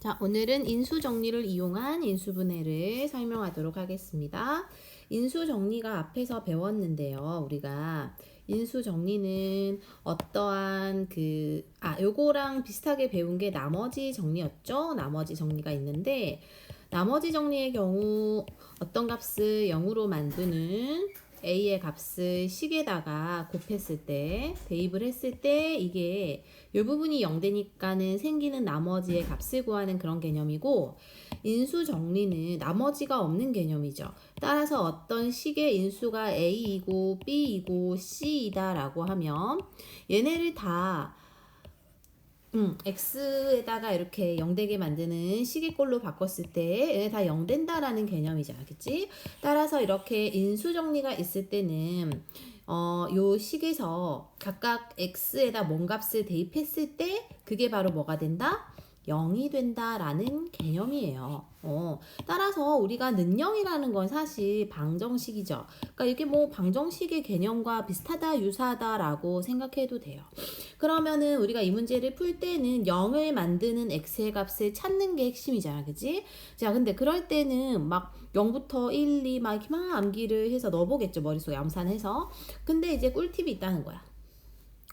자, 오늘은 인수정리를 이용한 인수분해를 설명하도록 하겠습니다. 인수정리가 앞에서 배웠는데요. 우리가 인수정리는 어떠한 요거랑 비슷하게 배운 게 나머지 정리였죠. 나머지 정리가 있는데 나머지 정리의 경우 어떤 값을 0으로 만드는 a의 값을 식에다가 곱했을 때, 대입을 했을 때 이게 이 부분이 0 되니까는 생기는 나머지의 값을 구하는 그런 개념이고, 인수 정리는 나머지가 없는 개념이죠. 따라서 어떤 식의 인수가 a이고 b이고 c이다 라고 하면 얘네를 다 x에다가 이렇게 0 되게 만드는 식의 꼴로 바꿨을 때 얘네 다 0 된다라는 개념이잖아, 그치? 따라서 이렇게 인수 정리가 있을 때는 요 식에서 각각 x에다 뭔 값을 대입했을 때 그게 바로 뭐가 된다? 0이 된다라는 개념이에요. 따라서 우리가 는영이라는 건 사실 방정식이죠. 그러니까 이게 뭐 방정식의 개념과 비슷하다, 유사하다라고 생각해도 돼요. 그러면은 우리가 이 문제를 풀 때는 0을 만드는 x의 값을 찾는 게 핵심이잖아, 그치? 자, 근데 그럴 때는 막 0부터 1, 2 막 이렇게 막 암기를 해서 넣어보겠죠, 머릿속에 암산해서. 근데 이제 꿀팁이 있다는 거야.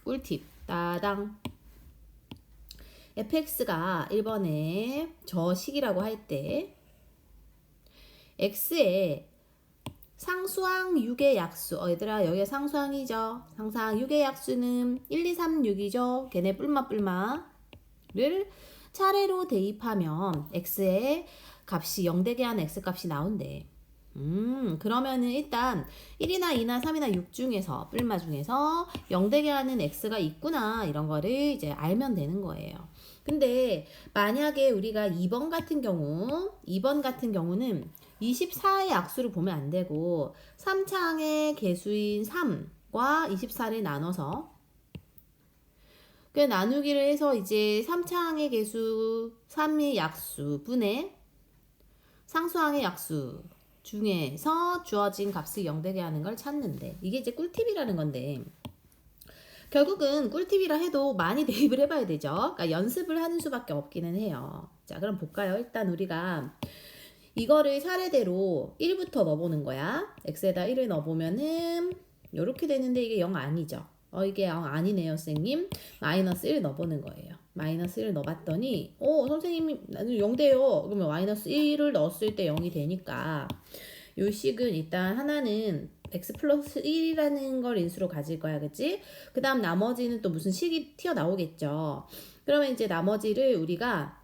꿀팁 따당. fx가 1번에 저 식이라고 할 때 x에 상수항 6의 약수, 얘들아 여기가 상수항이죠. 상수항 6의 약수는 1, 2, 3, 6이죠. 걔네 뿔마를 차례로 대입하면 x의 값이 0 되게 하는 x 값이 나온대. 그러면은 일단 1이나 2나 3이나 6 중에서 뿔마 중에서 0 되게 하는 x가 있구나, 이런 거를 이제 알면 되는 거예요. 근데 만약에 우리가 2번 같은 경우는 24의 약수를 보면 안 되고 3차항의 개수인 3과 24를 나눠서 그 나누기를 해서 이제 3차항의 개수 3의 약수분의 상수항의 약수 중에서 주어진 값을 0 되게 하는 걸 찾는데, 이게 이제 꿀팁이라는 건데, 결국은 꿀팁이라 해도 많이 대입을 해봐야 되죠. 그러니까 연습을 하는 수밖에 없기는 해요. 자, 그럼 볼까요? 일단 우리가 이거를 차례대로 1부터 넣어보는 거야. x에다 1을 넣어보면은 이렇게 되는데 이게 0 아니죠. 이게 0 아니네요, 선생님. 마이너스 1 넣어보는 거예요. 마이너스 1을 넣어봤더니 선생님이 나는 0 돼요. 그러면 마이너스 1을 넣었을 때 0이 되니까 요 식은 일단 하나는 x 플러스 1이라는 걸 인수로 가질 거야, 그치? 그 다음 나머지는 또 무슨 식이 튀어나오겠죠. 그러면 이제 나머지를 우리가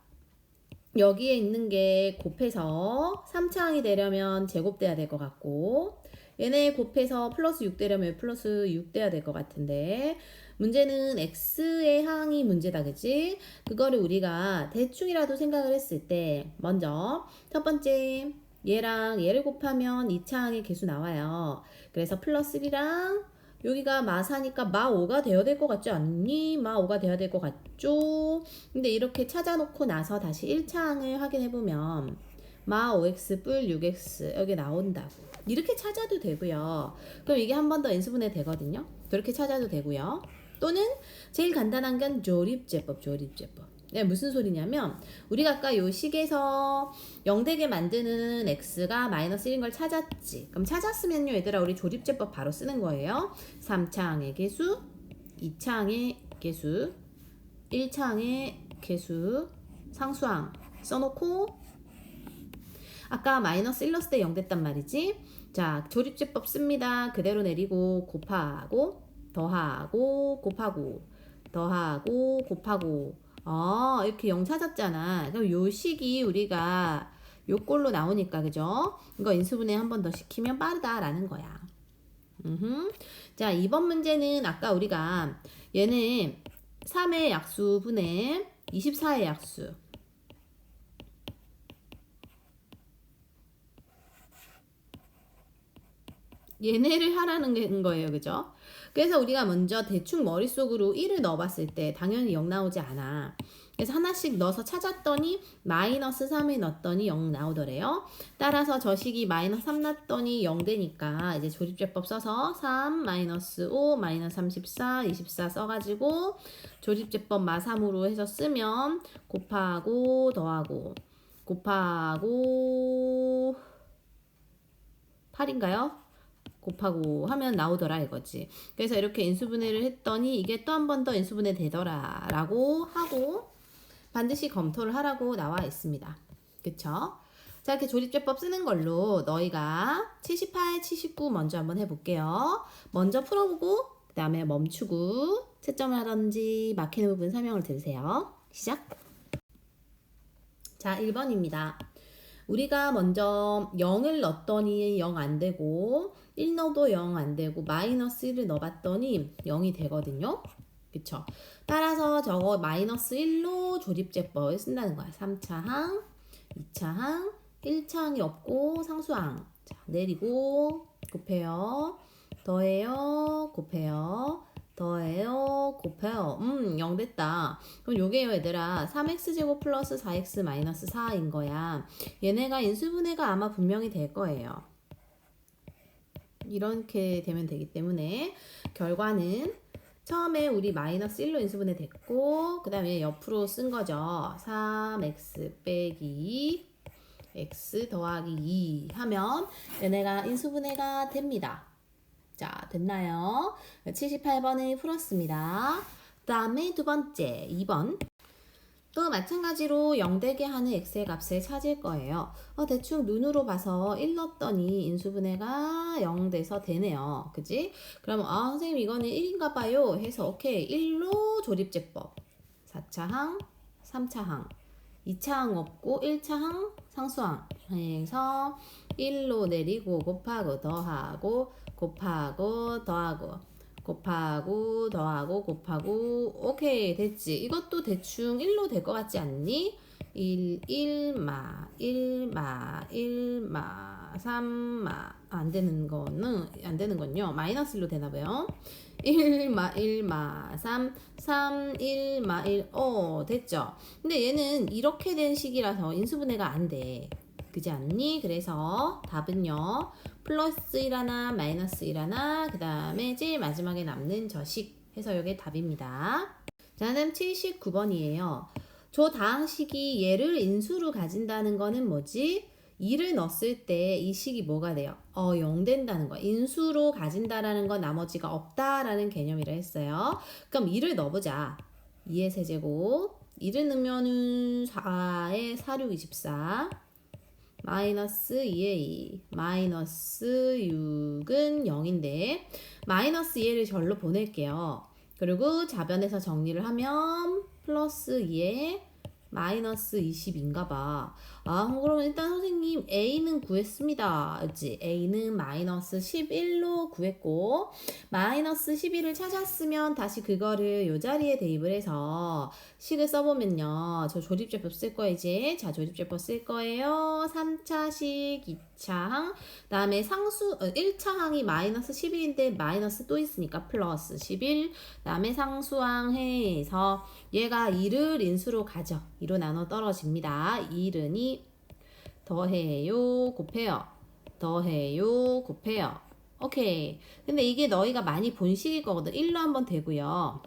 여기에 있는 게 곱해서 3차항이 되려면 제곱돼야 될 것 같고, 얘네 곱해서 플러스 6 되려면 플러스 6 돼야 될 것 같은데, 문제는 x의 항이 문제다, 그치? 그거를 우리가 대충이라도 생각을 했을 때 먼저 첫 번째 얘랑 얘를 곱하면 2차항의 개수 나와요. 그래서 플러스 1이랑 여기가 마사니까 마 5가 되어야 될 것 같지 않니? 마 5가 되어야 될 것 같죠? 근데 이렇게 찾아놓고 나서 다시 1차항을 확인해보면 마 5x 뿔 6x 여기 나온다고. 이렇게 찾아도 되고요. 그럼 이게 한 번 더 인수분해 되거든요. 그렇게 찾아도 되고요. 또는 제일 간단한 건 조립제법. 네, 무슨 소리냐면 우리가 아까 요 식에서 0 되게 만드는 x가 마이너스 1인 걸 찾았지. 그럼 찾았으면요, 얘들아, 우리 조립제법 바로 쓰는 거예요. 3차항의 개수, 2차항의 개수, 1차항의 개수, 상수항 써놓고 아까 마이너스 1 넣었을 때 0 됐단 말이지. 자, 조립제법 씁니다. 그대로 내리고 곱하고 더하고 곱하고 더하고 곱하고 이렇게 0 찾았잖아. 그럼 요 식이 우리가 요 꼴로 나오니까, 그죠? 이거 인수분해 한 번 더 시키면 빠르다라는 거야. 자, 이번 문제는 아까 우리가 얘는 3의 약수 분의 24의 약수, 얘네를 하라는 거예요, 그죠? 그래서 우리가 먼저 대충 머릿속으로 1을 넣어봤을 때 당연히 0 나오지 않아. 그래서 하나씩 넣어서 찾았더니 마이너스 3을 넣었더니 0 나오더래요. 따라서 저 식이 마이너스 3 났더니 0 되니까 이제 조립제법 써서 3 마이너스 5 마이너스 34 24 써가지고 조립제법 마3으로 해서 쓰면 곱하고 더하고 곱하고 8인가요? 곱하고 하면 나오더라 이거지. 그래서 이렇게 인수분해를 했더니 이게 또 한 번 더 인수분해 되더라 라고 하고 반드시 검토를 하라고 나와 있습니다. 그쵸? 자, 이렇게 조립제법 쓰는 걸로 너희가 78, 79 먼저 한번 해볼게요. 먼저 풀어보고 그 다음에 멈추고 채점을 하든지 막히는 부분 설명을 들으세요. 시작! 자, 1번입니다. 우리가 먼저 0을 넣었더니 0 안 되고 1 넣어도 0 안 되고 마이너스 1을 넣어봤더니 0이 되거든요. 그쵸? 따라서 저거 마이너스 1로 조립제법을 쓴다는 거야. 3차 항, 2차 항, 1차 항이 없고 상수항. 자, 내리고 곱해요. 더해요. 곱해요. 더해요. 곱해요. 0 됐다. 그럼 요게요 얘들아 3x제곱 플러스 4x 마이너스 4인 거야. 얘네가 인수분해가 아마 분명히 될 거예요. 이렇게 되면 되기 때문에 결과는 처음에 우리 마이너스 1로 인수분해 됐고 그 다음에 옆으로 쓴 거죠. 3x 빼기 x 더하기 2 하면 얘네가 인수분해가 됩니다. 자, 됐나요? 78번을 풀었습니다. 그 다음에 두 번째 2번 또 마찬가지로 0 되게 하는 x의 값을 찾을 거예요. 대충 눈으로 봐서 1 넣었더니 인수분해가 0 돼서 되네요. 그지? 그러면 선생님 이거는 1인가 봐요 해서 오케이 1로 조립제법 4차 항, 3차 항 2차 항 없고 1차 항 상수항 해서 1로 내리고 곱하고 더하고 곱하고 더하고 곱하고 더하고 곱하고 오케이 됐지. 이것도 대충 1로 될 것 같지 않니? 1, 1마 1마 1마 3마 안 되는 건요. 마이너스 1로 되나 봐요. 1마 1마 3 3 1마 1 됐죠. 근데 얘는 이렇게 된 식이라서 인수분해가 안 돼. 그지 않니? 그래서 답은요. 플러스 1 하나 마이너스 1 하나 그 다음에 제일 마지막에 남는 저식 해서 이게 답입니다. 자, 다음 79번이에요. 저 다항식이 얘를 인수로 가진다는 거는 뭐지? 2를 넣었을 때 이 식이 뭐가 돼요? 0 된다는 거야. 인수로 가진다라는 건 나머지가 없다라는 개념이라 했어요. 그럼 2를 넣어보자. 2의 세제곱 2를 넣으면은 4의 4, 6, 24 마이너스 2의 2 마이너스 6은 0인데 마이너스 2를 절로 보낼게요. 그리고 좌변에서 정리를 하면 플러스 2의 마이너스 20인가 봐. 그러면 일단 선생님 A는 구했습니다. 그치? A는 마이너스 11로 구했고 마이너스 11을 찾았으면 다시 그거를 요 자리에 대입을 해서 식을 써보면요. 저 조립제법 쓸 거예요 이제. 자, 조립제법 쓸 거예요. 3차식, 2차항 그 다음에 상수 1차항이 마이너스 11인데 마이너스 또 있으니까 플러스 11 그 다음에 상수항 해서 얘가 2를 인수로 가죠. 2로 나눠 떨어집니다. 2른이 더해요 곱해요 더해요 곱해요 오케이. 근데 이게 너희가 많이 본 식일 거거든. 1로 한번 되고요.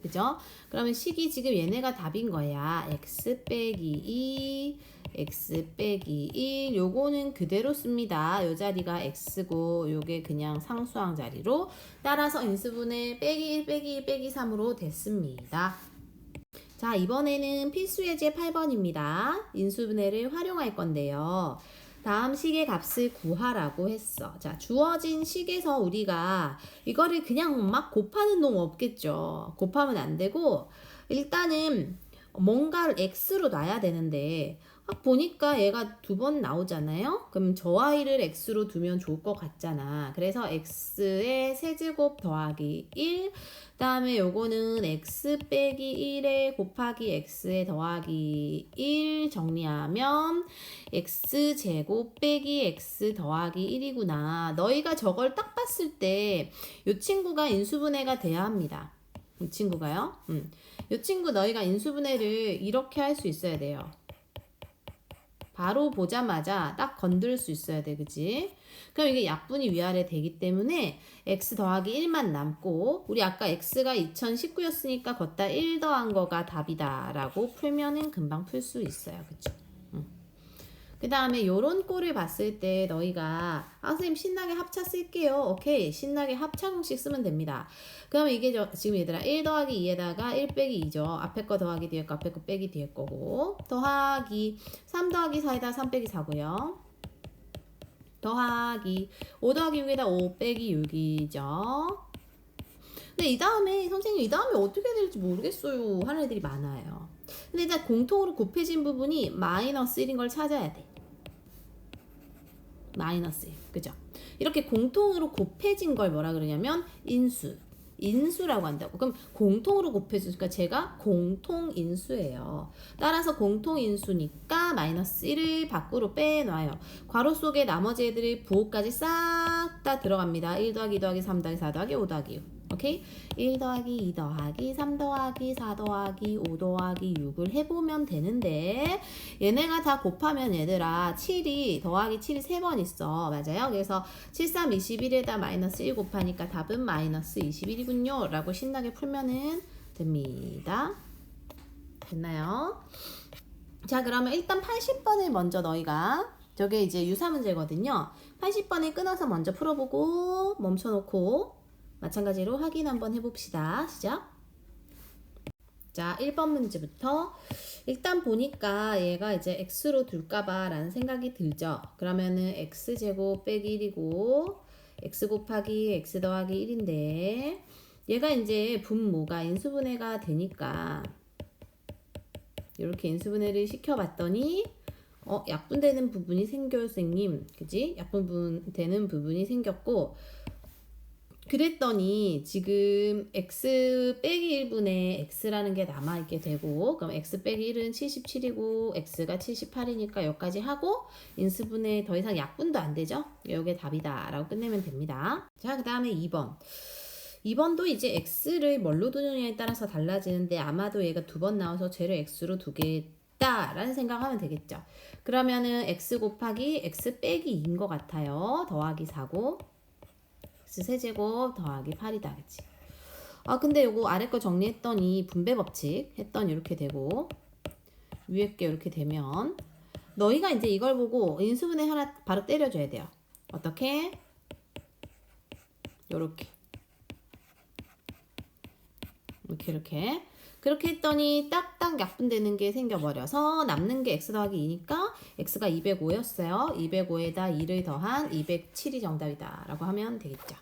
그죠? 그러면 식이 지금 얘네가 답인 거야. x 빼기 2 x 빼기 1 요거는 그대로 씁니다. 요 자리가 x고 요게 그냥 상수항 자리로 따라서 인수분해 빼기 1 빼기 1 빼기 3으로 됐습니다. 자, 이번에는 필수예제 8번입니다. 인수분해를 활용할 건데요. 다음 식의 값을 구하라고 했어. 자, 주어진 식에서 우리가 이거를 그냥 막 곱하는 놈 없겠죠. 곱하면 안 되고 일단은 뭔가를 x로 놔야 되는데 보니까 얘가 두 번 나오잖아요. 그럼 저 아이를 x로 두면 좋을 것 같잖아. 그래서 x의 세제곱 더하기 1 그다음에 요거는 x 빼기 1에 곱하기 x에 더하기 1 정리하면 x제곱 빼기 x 더하기 1이구나. 너희가 저걸 딱 봤을 때 이 친구가 인수분해가 돼야 합니다. 이 친구가요. 이 친구 너희가 인수분해를 이렇게 할 수 있어야 돼요. 바로 보자마자 딱 건들 수 있어야 돼, 그치? 그럼 이게 약분이 위아래 되기 때문에 x 더하기 1만 남고, 우리 아까 x가 2019였으니까 걷다 1 더한 거가 답이다 라고 풀면은 금방 풀 수 있어요, 그쵸? 그 다음에 요런 꼴을 봤을 때 너희가 선생님 신나게 합차 쓸게요. 오케이, 신나게 합차 공식 쓰면 됩니다. 그러면 이게 지금 얘들아 1 더하기 2에다가 1 빼기 2죠. 앞에 거 더하기 뒤에 거, 앞에 거 빼기 뒤에 거고, 더하기 3 더하기 4에다 3 빼기 4고요. 더하기 5 더하기 6에다 5 빼기 6이죠. 근데 이 다음에 선생님 이 다음에 어떻게 될지 모르겠어요 하는 애들이 많아요. 근데 일단 공통으로 곱해진 부분이 마이너스 1인 걸 찾아야 돼. 마이너스 1, 그죠? 이렇게 공통으로 곱해진 걸 뭐라 그러냐면 인수라고 한다고. 그럼 공통으로 곱해주니까 제가 공통인수예요. 따라서 공통인수니까 마이너스 1을 밖으로 빼놔요. 괄호 속에 나머지 애들이 부호까지 싹 다 들어갑니다. 1 더하기 2 더하기 3 더하기 4 더하기 5 더하기 6. 오케이? 1 더하기 2 더하기 3 더하기 4 더하기 5 더하기 6을 해보면 되는데, 얘네가 다 곱하면 얘들아 7이 더하기 7이 3번 있어. 맞아요? 그래서 7, 3, 21에다 마이너스 1 곱하니까 답은 마이너스 21이군요 라고 신나게 풀면은 됩니다. 됐나요? 자, 그러면 일단 80번을 먼저 너희가, 저게 이제 유사 문제거든요. 80번을 끊어서 먼저 풀어보고 멈춰놓고 마찬가지로 확인 한번 해봅시다. 시작. 자, 1번 문제부터 일단 보니까 얘가 이제 x로 둘까봐 라는 생각이 들죠. 그러면은 x제곱 빼기 1이고 x 곱하기 x 더하기 1인데, 얘가 이제 분모가 인수분해가 되니까 이렇게 인수분해를 시켜봤더니 약분되는 부분이 생겨요, 선생님. 그지? 약분되는 부분이 생겼고, 그랬더니 지금 x 빼기 1분의 x라는 게 남아있게 되고, 그럼 x 빼기 1은 77이고 x가 78이니까 여기까지 하고 인수분해 더 이상 약분도 안 되죠? 이게 답이다 라고 끝내면 됩니다. 자, 그 다음에 2번. 2번도 이제 x를 뭘로 두느냐에 따라서 달라지는데, 아마도 얘가 2번 나와서 쟤를 x로 두겠다 라는 생각하면 되겠죠. 그러면은 x 곱하기 x 빼기 2인 것 같아요. 더하기 4고 x 세제곱 더하기 8이다, 그치? 근데 요거 아래 거 정리했더니 분배 법칙 했더니 이렇게 되고, 위에 게 이렇게 되면 너희가 이제 이걸 보고 인수분해 하나 바로 때려줘야 돼요. 어떻게? 요렇게 이렇게 그렇게 했더니 딱딱 약분되는 게 생겨버려서 남는 게 x 더하기 2니까 x가 205였어요. 205에다 2를 더한 207이 정답이다 라고 하면 되겠죠.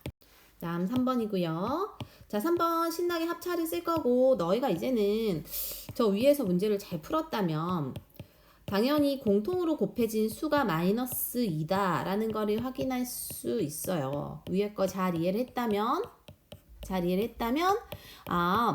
다음 3번이고요. 자, 3번 신나게 합차를 쓸 거고, 너희가 이제는 저 위에서 문제를 잘 풀었다면 당연히 공통으로 곱해진 수가 마이너스 2다 라는 거를 확인할 수 있어요. 위에 거 잘 이해를 했다면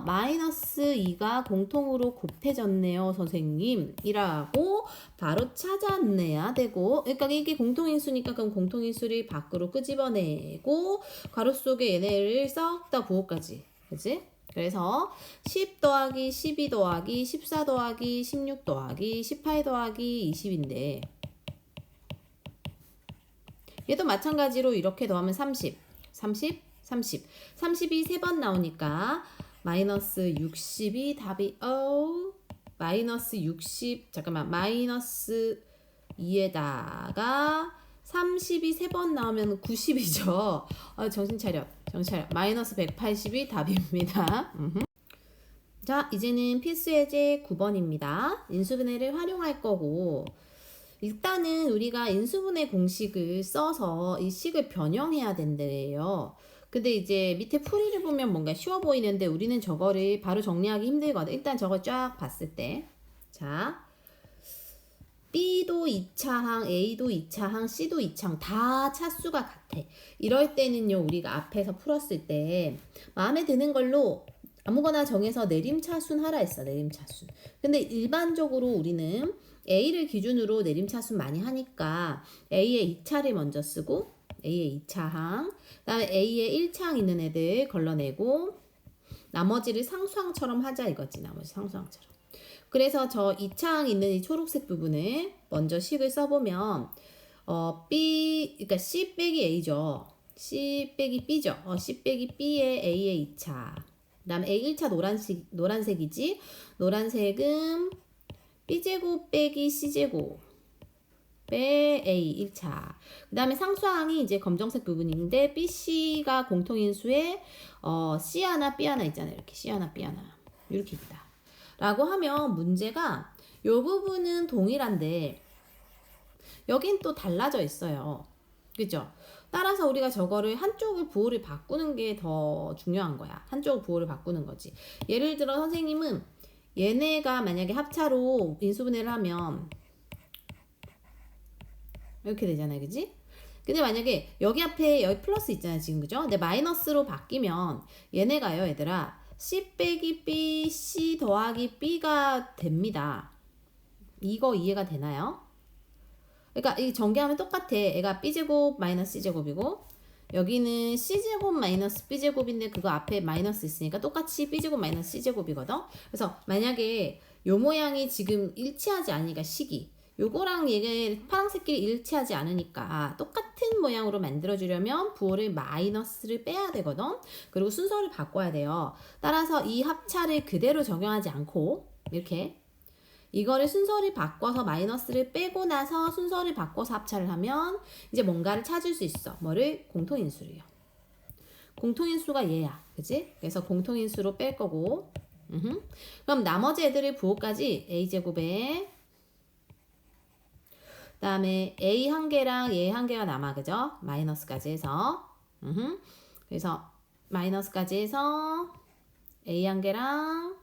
마이너스 2가 공통으로 곱해졌네요, 선생님 이라고 바로 찾아내야 되고, 그러니까 이게 공통인수니까 그럼 공통인수를 밖으로 끄집어내고 괄호 속에 얘네를 썩 다 부호까지, 그치? 그래서 10 더하기 12 더하기 14 더하기 16 더하기 18 더하기 20인데, 얘도 마찬가지로 이렇게 더하면 30 30이 3번 나오니까 마이너스 60이 답이 마이너스 60, 잠깐만, 마이너스 2에다가 30이 3번 나오면 90이죠. 정신 차려. 마이너스 180이 답입니다. 자, 이제는 필수예제 9번입니다. 인수분해를 활용할 거고, 일단은 우리가 인수분해 공식을 써서 이 식을 변형해야 된대요. 근데 이제 밑에 풀이를 보면 뭔가 쉬워 보이는데 우리는 저거를 바로 정리하기 힘들거든. 일단 저거 쫙 봤을 때, 자, B도 2차항, A도 2차항, C도 2차항 다 차수가 같아. 이럴 때는요, 우리가 앞에서 풀었을 때 마음에 드는 걸로 아무거나 정해서 내림차순 하라 했어. 내림차순. 근데 일반적으로 우리는 A를 기준으로 내림차순 많이 하니까 A의 2차를 먼저 쓰고 A의 2차항, 그 다음에 A의 1차항 있는 애들 걸러내고, 나머지를 상수항처럼 하자 이거지. 나머지 상수항처럼. 그래서 저 2창 있는 이 초록색 부분을 먼저 식을 써보면 그러니까 C 빼기 A죠. C 빼기 B죠. C 빼기 B의 A의 2차. 그 다음에 A 1차 노란색이지. 노란색은 B제곱 빼기 C제곱 빼 A 1차. 그 다음에 상수항이 이제 검정색 부분인데 BC가 공통인수에 C 하나 B 하나 있잖아요. 이렇게 C 하나 B 하나 이렇게 있다. 라고 하면 문제가 요 부분은 동일한데 여긴 또 달라져 있어요. 그죠? 따라서 우리가 저거를 한쪽을 부호를 바꾸는 게 더 중요한 거야. 한쪽을 부호를 바꾸는 거지. 예를 들어 선생님은 얘네가 만약에 합차로 인수분해를 하면 이렇게 되잖아요. 그지? 근데 만약에 여기 앞에 여기 플러스 있잖아요. 지금 그죠? 근데 마이너스로 바뀌면 얘네가요. 얘들아 C 빼기 B, C 더하기 B가 됩니다. 이거 이해가 되나요? 그러니까 이 전개하면 똑같아. 얘가 B제곱 마이너스 C제곱이고 여기는 C제곱 마이너스 B제곱인데 그거 앞에 마이너스 있으니까 똑같이 B제곱 마이너스 C제곱이거든. 그래서 만약에 요 모양이 지금 일치하지 않으니까 식이 요거랑 얘가 파란색끼리 일치하지 않으니까 똑같은 모양으로 만들어주려면 부호를 마이너스를 빼야 되거든. 그리고 순서를 바꿔야 돼요. 따라서 이 합차를 그대로 적용하지 않고 이렇게 이거를 순서를 바꿔서 마이너스를 빼고 나서 순서를 바꿔서 합차를 하면 이제 뭔가를 찾을 수 있어. 뭐를? 공통인수를요. 공통인수가 얘야. 그치? 그래서 공통인수로 뺄 거고 그럼 나머지 애들의 부호까지 A제곱에 그 다음에 A 한 개랑 얘 한 개가 남아. 그죠? 마이너스까지 해서 그래서 마이너스까지 해서 A 한 개랑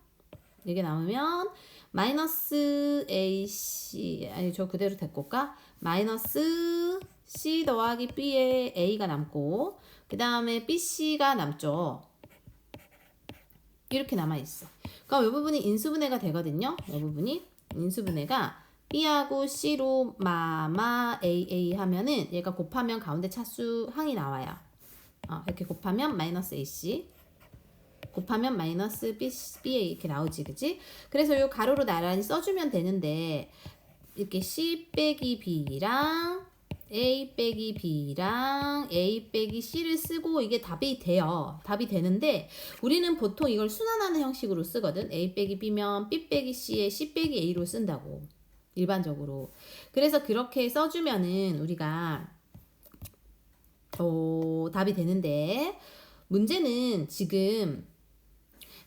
이게 남으면 마이너스 AC 아니 저 그대로 데리고 올까? 마이너스 C 더하기 B에 A가 남고 그 다음에 BC가 남죠. 이렇게 남아있어. 그럼 이 부분이 인수분해가 되거든요. 이 부분이 인수분해가 B하고 C로 마마 AA 하면은 얘가 곱하면 가운데 차수 항이 나와요. 이렇게 곱하면 마이너스 AC 곱하면 마이너스 BA 이렇게 나오지. 그치? 그래서 요 가로로 나란히 써주면 되는데 이렇게 C 빼기 B랑 A 빼기 B랑 A 빼기 C를 쓰고 이게 답이 돼요. 답이 되는데 우리는 보통 이걸 순환하는 형식으로 쓰거든. A 빼기 B면 B 빼기 C에 C 빼기 A로 쓴다고. 일반적으로. 그래서 그렇게 써주면은 우리가 답이 되는데 문제는 지금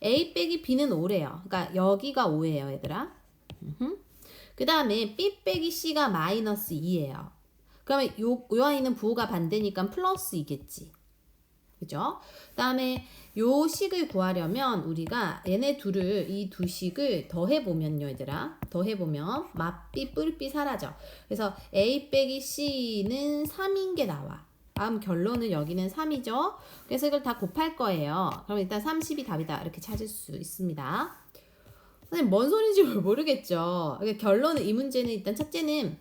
A 빼기 B는 5래요. 그러니까 여기가 5예요, 얘들아. 그 다음에 B 빼기 C가 마이너스 2예요. 그러면 요 아이는 부호가 반대니까 플러스 2겠지. 그죠? 그 다음에 요 식을 구하려면 우리가 얘네 둘을 이 두 식을 더해보면요, 얘들아. 더해보면 맛비 뿔비 사라져. 그래서 A 빼기 C는 3인 게 나와. 다음 결론은 여기는 3이죠. 그래서 이걸 다 곱할 거예요. 그럼 일단 30이 답이다. 이렇게 찾을 수 있습니다. 선생님 뭔 소리인지 모르겠죠. 그러니까 결론은 이 문제는 일단 첫째는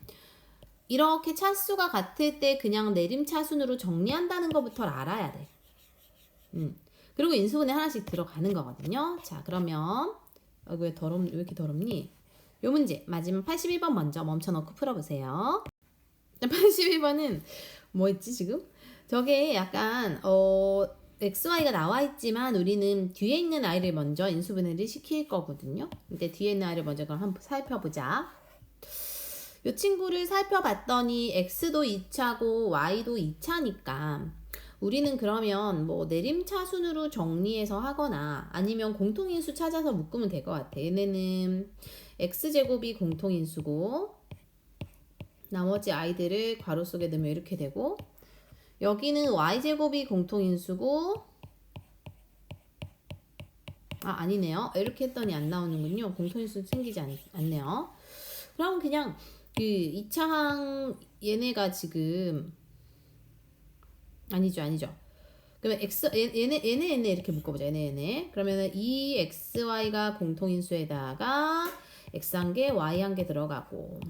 이렇게 차수가 같을 때 그냥 내림차순으로 정리한다는 것부터 알아야 돼. 그리고 인수분해 하나씩 들어가는 거거든요. 자, 그러면 왜 이렇게 더럽니? 요 문제 마지막 81번 먼저 멈춰놓고 풀어보세요. 81번은 뭐였지 지금? 저게 약간 XY가 나와 있지만 우리는 뒤에 있는 아이를 먼저 인수분해를 시킬 거거든요. 근데 뒤에 있는 아이를 먼저 그럼 한번 살펴보자. 이 친구를 살펴봤더니 X도 2차고 Y도 2차니까 우리는 그러면 뭐 내림차순으로 정리해서 하거나 아니면 공통인수 찾아서 묶으면 될 것 같아. 얘네는 X제곱이 공통인수고 나머지 아이들을 괄호 속에 넣으면 이렇게 되고 여기는 Y제곱이 공통인수고 아니네요. 이렇게 했더니 안 나오는군요. 공통인수 생기지 않네요. 그럼 그냥 그 2차항 얘네가 지금 아니죠. 그러면 얘네 이렇게 묶어보자. 얘네. 그러면은 이 XY가 공통인수에다가 X 한 개, Y 한 개 들어가고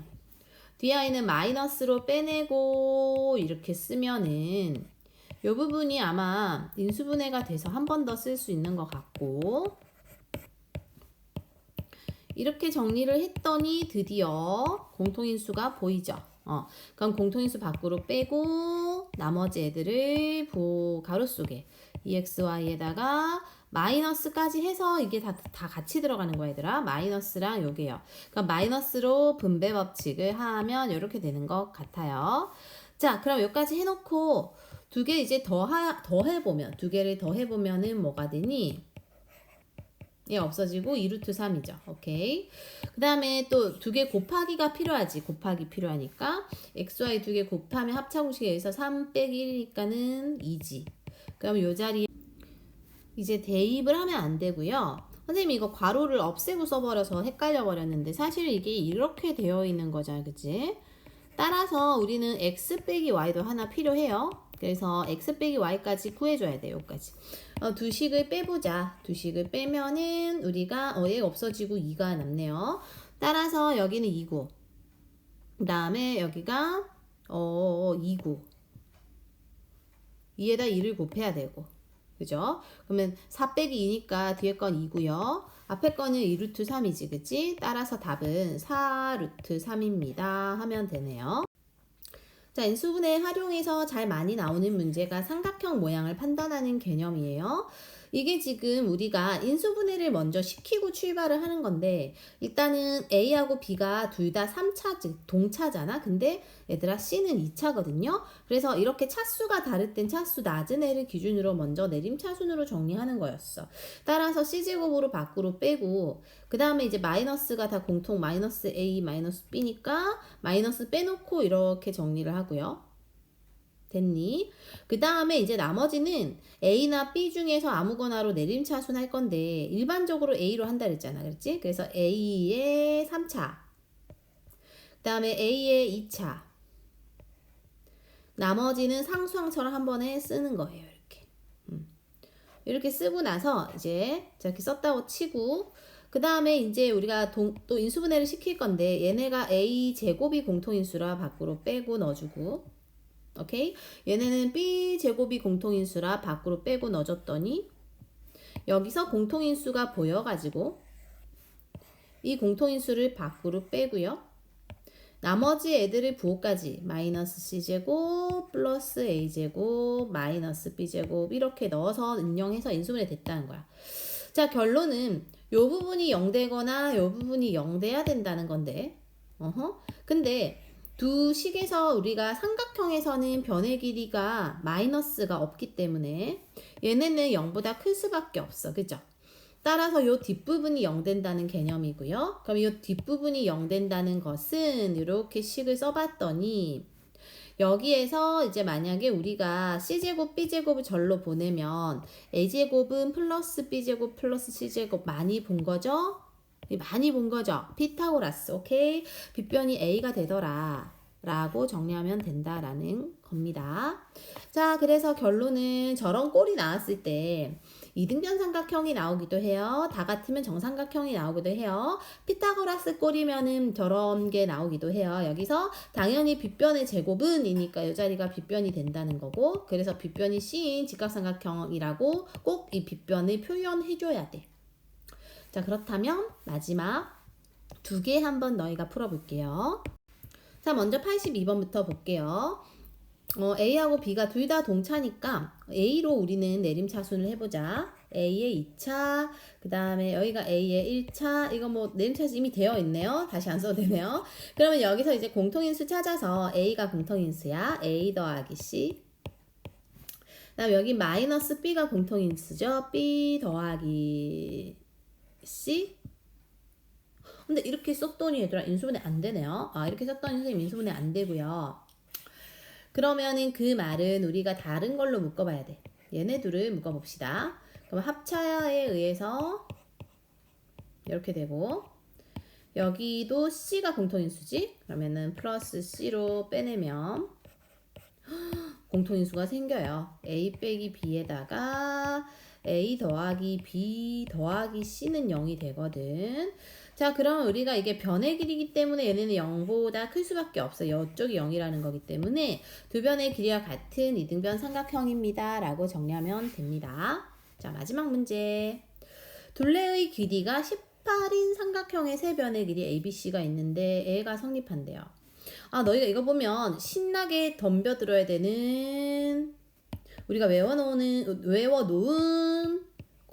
뒤에 아이는 마이너스로 빼내고 이렇게 쓰면은 이 부분이 아마 인수분해가 돼서 한 번 더 쓸 수 있는 것 같고, 이렇게 정리를 했더니 드디어 공통인수가 보이죠. 그럼 공통인수 밖으로 빼고 나머지 애들을 가로 속에 EXY에다가 마이너스까지 해서 이게 다 같이 들어가는 거야, 얘들아. 마이너스랑 요게요. 그럼 마이너스로 분배 법칙을 하면 이렇게 되는 것 같아요. 자, 그럼 여기까지 해놓고 두 개 이제 더 해보면, 두 개를 더 해보면은 뭐가 되니? 예, 없어지고 2루트 3이죠. 오케이. 그 다음에 또 두 개 곱하기가 필요하지. 곱하기 필요하니까 xy 두 개 곱하면 합차공식에 의해서 3 빼기 1이니까는 2지. 그럼 요 자리에 이제 대입을 하면 안 되고요. 선생님이 이거 괄호를 없애고 써버려서 헷갈려 버렸는데 사실 이게 이렇게 되어 있는 거잖아, 그치? 따라서 우리는 x 빼기 y도 하나 필요해요. 그래서 x 빼기 y까지 구해줘야 돼요. 여기까지. 두 식을 빼보자. 두 식을 빼면은 우리가 얘가 없어지고 2가 남네요. 따라서 여기는 2구. 그 다음에 여기가 2구. 2에다 2를 곱해야 되고. 그죠? 그러면 4 빼기 2니까 뒤에 건 2고요. 앞에 거는 2루트 3이지, 그치? 따라서 답은 4루트 3입니다. 하면 되네요. 자, 인수분해 활용해서 잘 많이 나오는 문제가 삼각형 모양을 판단하는 개념이에요. 이게 지금 우리가 인수분해를 먼저 시키고 출발을 하는 건데 일단은 A하고 B가 둘 다 3차, 즉 동차잖아. 근데 얘들아 C는 2차거든요. 그래서 이렇게 차수가 다를 땐 차수 낮은 애를 기준으로 먼저 내림차순으로 정리하는 거였어. 따라서 C제곱으로 밖으로 빼고 그 다음에 이제 마이너스가 다 공통 마이너스 A, 마이너스 B니까 마이너스 빼놓고 이렇게 정리를 하고요. 됐니? 그 다음에 이제 나머지는 A나 B 중에서 아무거나로 내림차순 할 건데 일반적으로 A로 한다 그랬잖아. 그렇지? 그래서 A의 3차 그 다음에 A의 2차 나머지는 상수항처럼 한 번에 쓰는 거예요. 이렇게 이렇게 쓰고 나서 이제 저렇게 썼다고 치고 그 다음에 이제 우리가 또 인수분해를 시킬 건데 얘네가 A 제곱이 공통인수라 밖으로 빼고 넣어주고 오케이? 얘네는 B제곱이 공통인수라 밖으로 빼고 넣어줬더니 여기서 공통인수가 보여가지고 이 공통인수를 밖으로 빼고요. 나머지 애들을 부호까지 마이너스 C제곱 플러스 A제곱 마이너스 B제곱 이렇게 넣어서 응용해서 인수분해 됐다는 거야. 자, 결론은 요 부분이 0되거나 요 부분이 0돼야 된다는 건데 근데 두 식에서 우리가 삼각형에서는 변의 길이가 마이너스가 없기 때문에 얘네는 0보다 클 수밖에 없어. 그죠? 따라서 요 뒷부분이 0 된다는 개념이고요. 그럼 요 뒷부분이 0 된다는 것은 이렇게 식을 써봤더니 여기에서 이제 만약에 우리가 C제곱, B제곱을 절로 보내면 A제곱은 플러스 B제곱 플러스 C제곱 많이 본 거죠? 많이 본 거죠? 피타고라스, 오케이? 빗변이 A가 되더라 라고 정리하면 된다라는 겁니다. 자, 그래서 결론은 저런 꼴이 나왔을 때 이등변 삼각형이 나오기도 해요. 다 같으면 정삼각형이 나오기도 해요. 피타고라스 꼴이면은 저런 게 나오기도 해요. 여기서 당연히 빗변의 제곱은 이니까 이 자리가 빗변이 된다는 거고 그래서 빗변이 C인 직각삼각형이라고 꼭 이 빗변을 표현해줘야 돼. 자, 그렇다면 마지막 두 개 한번 너희가 풀어볼게요. 자, 먼저 82번부터 볼게요. A하고 B가 둘 다 동차니까 A로 우리는 내림차순을 해보자. A의 2차, 그 다음에 여기가 A의 1차, 이거 뭐 내림차순 이미 되어 있네요. 다시 안 써도 되네요. 그러면 여기서 이제 공통인수 찾아서 A가 공통인수야. A 더하기 C. 그 다음 여기 마이너스 B가 공통인수죠. B 더하기 C. 근데 이렇게 썼더니 얘들아 인수분해 안 되네요. 이렇게 썼더니 선생님 인수분해 안 되고요. 그러면은 그 말은 우리가 다른 걸로 묶어봐야 돼. 얘네 둘을 묶어봅시다. 그럼 합차에 의해서 이렇게 되고 여기도 C가 공통인수지? 그러면은 플러스 C로 빼내면 공통인수가 생겨요. A 빼기 B에다가 A 더하기 B 더하기 C는 0이 되거든. 자, 그럼 우리가 이게 변의 길이기 때문에 얘네는 0보다 클 수밖에 없어요. 이쪽이 0이라는 거기 때문에 두 변의 길이와 같은 이등변 삼각형입니다. 라고 정리하면 됩니다. 자, 마지막 문제. 둘레의 길이가 18인 삼각형의 세 변의 길이 ABC가 있는데 A가 성립한대요. 아, 너희가 이거 보면 신나게 덤벼들어야 되는 우리가 외워놓은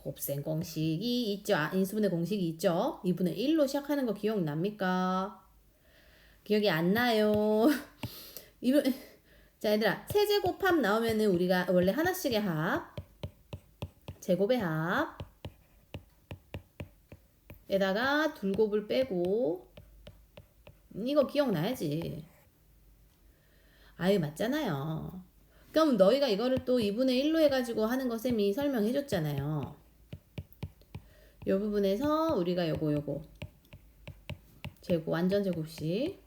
곱셈 공식이 있죠. 인수분해 공식이 있죠. 2분의 1로 시작하는 거 기억납니까? 기억이 안 나요. 자, 얘들아, 세제곱합 나오면은 우리가 원래 하나씩의 합, 제곱의 합, 에다가 둘곱을 빼고, 이거 기억나야지. 아유, 맞잖아요. 그럼 너희가 이거를 또 2분의 1로 해가지고 하는 거 쌤이 설명해 줬잖아요. 이 부분에서 우리가 요거 제곱, 완전 제곱식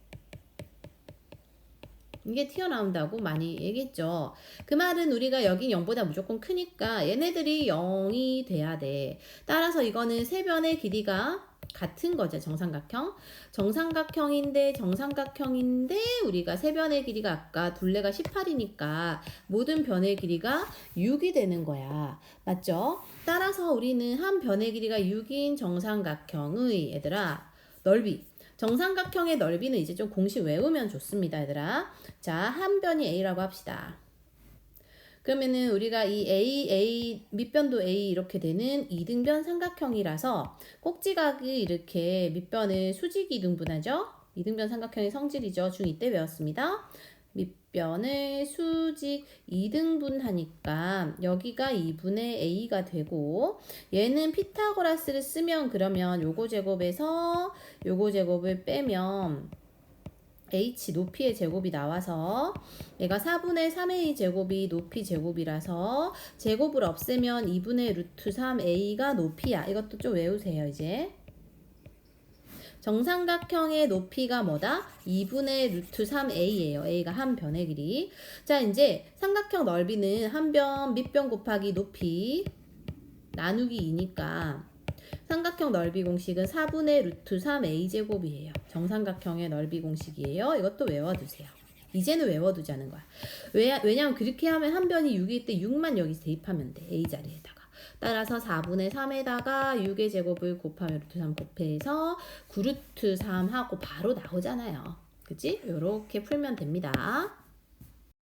이게 튀어나온다고 많이 얘기했죠. 그 말은 우리가 여긴 0보다 무조건 크니까 얘네들이 0이 돼야 돼. 따라서 이거는 세 변의 길이가 같은 거죠. 정삼각형인데 우리가 세 변의 길이가 아까 둘레가 18이니까 모든 변의 길이가 6이 되는 거야. 맞죠? 따라서 우리는 한 변의 길이가 6인 정삼각형의 얘들아 넓이 정삼각형의 넓이는 이제 좀 공식 외우면 좋습니다, 얘들아. 자, 한 변이 A라고 합시다. 그러면은 우리가 이 A, 밑변도 A 이렇게 되는 이등변 삼각형이라서 꼭지각이 이렇게 밑변을 수직 이등분하죠? 이등변 삼각형의 성질이죠. 중2 때 배웠습니다. 밑변을 수직 2등분하니까 여기가 2분의 A가 되고 얘는 피타고라스를 쓰면 그러면 요거 제곱에서 요거 제곱을 빼면 h 높이의 제곱이 나와서 얘가 4분의 3a 제곱이 높이 제곱이라서 제곱을 없애면 2분의 루트 3a가 높이야. 이것도 좀 외우세요 이제. 정삼각형의 높이가 뭐다? 2분의 루트 3a예요. a가 한 변의 길이. 자, 이제 삼각형 넓이는 한 변 밑변 곱하기 높이 나누기 2니까 삼각형 넓이 공식은 4분의 루트 3a 제곱이에요. 정삼각형의 넓이 공식이에요. 이것도 외워두세요. 이제는 외워두자는 거야. 왜냐면 그렇게 하면 한 변이 6일 때 6만 여기서 대입하면 돼. a 자리에다가. 따라서 4분의 3에다가 6의 제곱을 곱하면 루트 3 곱해서 9루트 3 하고 바로 나오잖아요. 그치? 요렇게 풀면 됩니다.